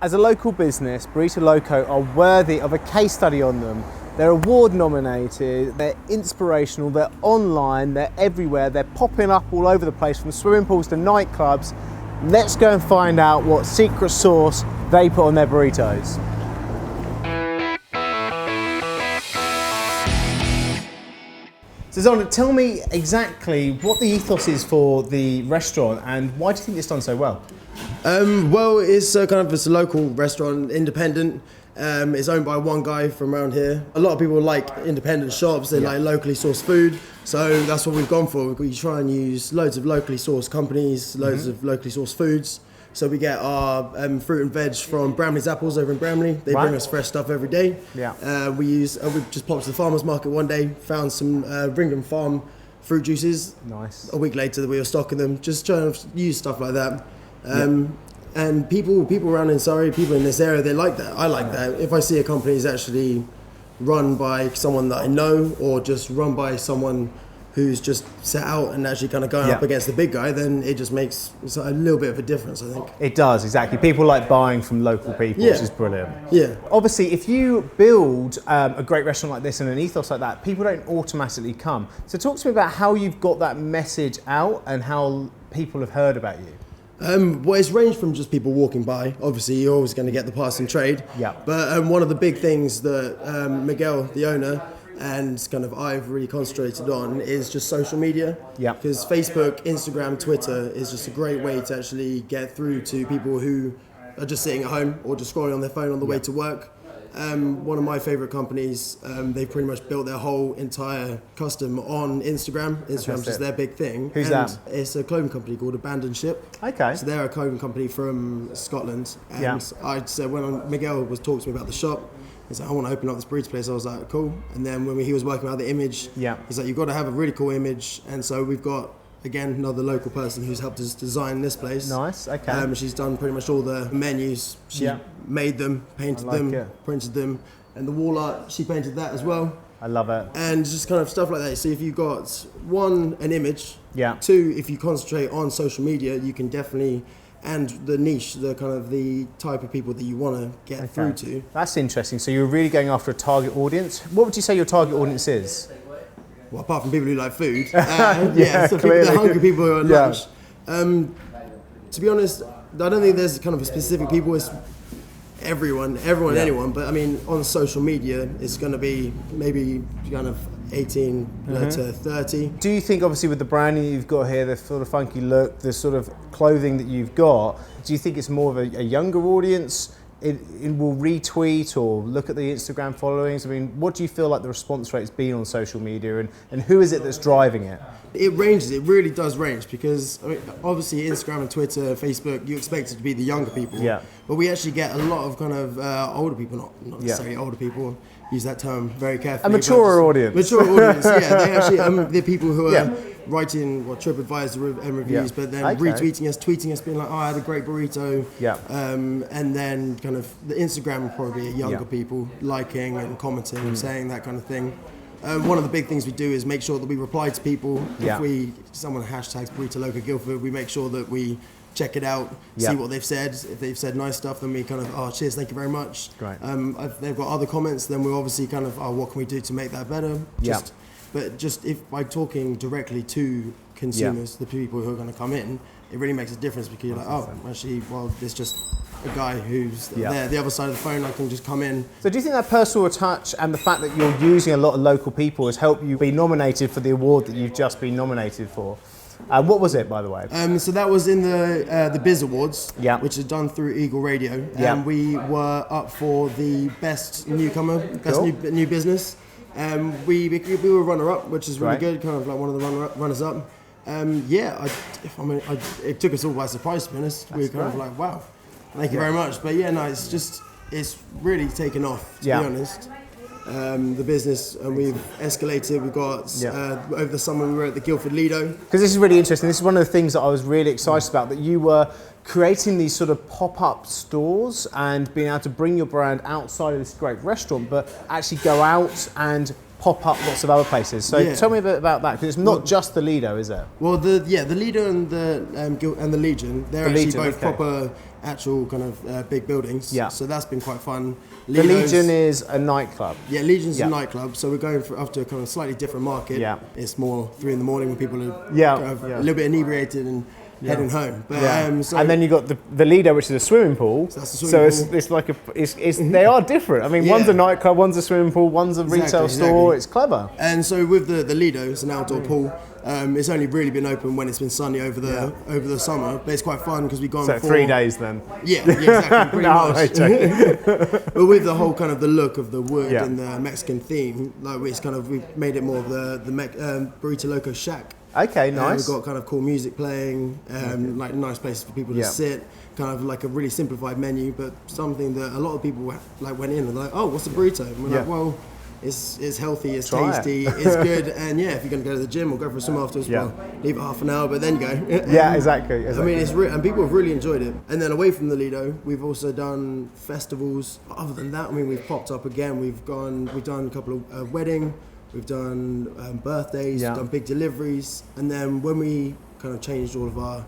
As a local business, Burrito Loco are worthy of a case study on them. They're award nominated, they're inspirational, they're online, they're everywhere, they're popping up all over the place from swimming pools to nightclubs. Let's go and find out what secret sauce they put on their burritos. So Zon, tell me exactly what the ethos is for the restaurant and why do you think it's done so well? Well, it's it's a local restaurant, independent. It's owned by one guy from around here. A lot of people like independent shops, they like locally sourced food. So that's what we've gone for. We try and use loads of locally sourced companies, loads of locally sourced foods. So we get our fruit and veg from Bramley's Apples over in Bramley. They bring us fresh stuff every day. Yeah. We just popped to the farmer's market one day, found some Ringham Farm fruit juices. Nice. A week later we were stocking them, just trying to use stuff like that. And people around in Surrey, people in this area, they like that. I like that. If I see a company is actually run by someone that I know or just run by someone who's just set out and actually kind of going up against the big guy, then it just makes a little bit of a difference, I think. It does, exactly. People like buying from local people, which is brilliant. Yeah. Obviously, if you build a great restaurant like this and an ethos like that, people don't automatically come. So talk to me about how you've got that message out and how people have heard about you. Well, it's ranged from just people walking by. Obviously, you're always going to get the passing trade. Yeah. But one of the big things that Miguel, the owner, and I've really concentrated on is just social media. Yeah. Because Facebook, Instagram, Twitter is just a great way to actually get through to people who are just sitting at home or just scrolling on their phone on the way to work. One of my favourite companies, they've pretty much built their whole entire custom on Instagram. Instagram's just their big thing. Who's that? It's a clothing company called Abandoned Ship. Okay. So they're a clothing company from Scotland. And I said, when Miguel was talking to me about the shop, he's like, I want to open up this burrito place. I was like, cool. And then when he was working out the image, he's like, you've got to have a really cool image. And so we've got, again, another local person who's helped us design this place. Nice, okay. She's done pretty much all the menus. She made them, painted them, printed them. And the wall art, she painted that as well. I love it. And just kind of stuff like that. So if you've got, one, an image. Yeah. Two, if you concentrate on social media, you can definitely, and the niche, the type of people that you want to get through to. That's interesting. So you're really going after a target audience. What would you say your target audience is? Well, apart from people who like food, so people, the hungry people who are at lunch. To be honest, I don't think there's kind of a specific people. It's everyone, anyone. But I mean, on social media, it's going to be maybe kind of 18 to 30. Do you think, obviously, with the branding you've got here, the sort of funky look, the sort of clothing that you've got, do you think it's more of a younger audience? It will retweet or look at the Instagram followings? I mean, what do you feel like the response rate's been on social media and who is it that's driving it? It ranges, it really does range because I mean, obviously Instagram and Twitter, Facebook, you expect it to be the younger people. Yeah. But we actually get a lot of kind of older people, not necessarily older people, use that term very carefully. A mature audience. Mature audience, yeah. They actually, they're people who are writing TripAdvisor and reviews, but then retweeting us, tweeting us, being like, oh, I had a great burrito. Yeah. And then kind of the Instagram will probably be younger people liking and commenting, saying that kind of thing. One of the big things we do is make sure that we reply to people. If someone hashtags Burrito Loco Guildford, we make sure that we check it out, see what they've said. If they've said nice stuff, then we kind of, oh, cheers, thank you very much. Great. If they've got other comments, then we're obviously kind of, oh, what can we do to make that better? But just if by talking directly to consumers, the people who are going to come in, it really makes a difference because you're like, oh, actually, well, there's just a guy who's there, the other side of the phone, I can just come in. So do you think that personal touch and the fact that you're using a lot of local people has helped you be nominated for the award that you've just been nominated for? What was it, by the way? So that was in the Biz Awards, which is done through Eagle Radio. And we were up for the best newcomer, best new business. We were runner-up, which is really good, kind of like one of the runners-up. It took us all by surprise, to be honest. We were kind of like, wow, thank you very much. But it's really taken off, to be honest. The business, and we've escalated. We've got over the summer we were at the Guildford Lido. Because this is really interesting. This is one of the things that I was really excited about, that you were creating these sort of pop-up stores and being able to bring your brand outside of this great restaurant, but actually go out and pop up lots of other places. So tell me a bit about that, because it's not just the Lido, is it? Well, the Lido and the Legion, they're actually both proper actual kind of big buildings. Yeah. So that's been quite fun. The Legion is a nightclub. Yeah, Legion's a nightclub. So we're going after a kind of slightly different market. Yeah. It's more 3 in the morning when people are kind of a little bit inebriated and heading home. But, and then you got the Lido, which is a swimming pool. So that's the swimming pool. It's like they are different. I mean, one's a nightclub, one's a swimming pool, one's a retail store. It's clever. And so with the Lido, it's an outdoor pool. It's only really been open when it's been sunny over the summer, but it's quite fun because we've gone for 3 days then. Yeah, exactly, pretty much. But with the whole kind of the look of the wood and the Mexican theme, like we've made it more of the Burrito Loco shack. Okay, nice. We've got kind of cool music playing, like nice places for people to sit. Kind of like a really simplified menu, but something that a lot of people like went in and like, oh, what's a burrito? And we're like, well, it's healthy, it's tasty, it's good, and if you're going to go to the gym or go for a swim afterwards, well, leave it half an hour, but then go. Exactly. I mean, and people have really enjoyed it. And then away from the Lido, we've also done festivals. But other than that, I mean, we've popped up again. We've done a couple of wedding, we've done birthdays, we've done big deliveries, and then when we kind of changed all of our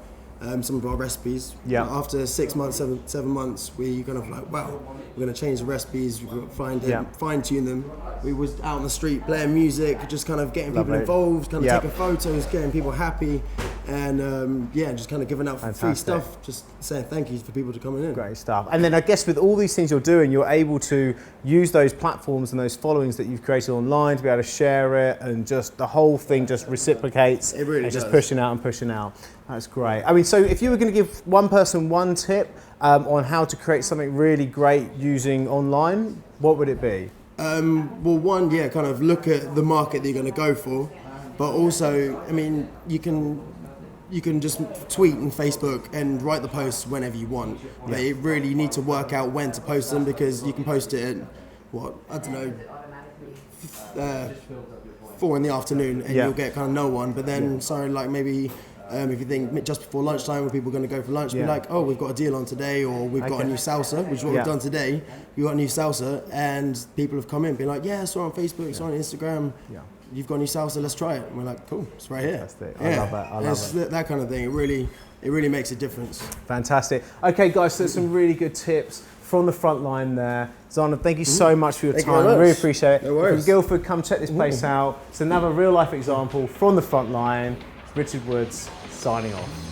some of our recipes. After 6 months, 7 months, we kind of like, wow, we're going to change the recipes, we're going to fine tune them. We was out on the street playing music, just kind of getting people involved, kind of taking photos, getting people happy, and just kind of giving out free stuff, just saying thank you for people to coming in. Great stuff. And then I guess with all these things you're doing, you're able to use those platforms and those followings that you've created online to be able to share it, and just the whole thing just reciprocates. It really does. Just pushing out and pushing out. That's great. I mean, so if you were going to give one person one tip on how to create something really great using online, what would it be? Well, one, kind of look at the market that you're going to go for, but also, I mean, you can just tweet and Facebook and write the posts whenever you want. But you really need to work out when to post them, because you can post it at, 4 in the afternoon and you'll get kind of no one. But then, maybe if you think just before lunchtime when people are going to go for lunch, be like, oh, we've got a deal on today, or we've got a new salsa, which is what we've done today. We've got a new salsa, and people have come in, been like, yeah, I saw it on Facebook, saw it on Instagram. You've got a new salsa, let's try it. And we're like, cool, it's right here. Fantastic. I love that. I love it. That kind of thing. It really makes a difference. Fantastic. Okay, guys, so some really good tips from the front line there. Zana, thank you so much for your time. I really appreciate it. No worries. From Guildford, come check this place out. It's another real life example from the front line. Richard Woods signing off.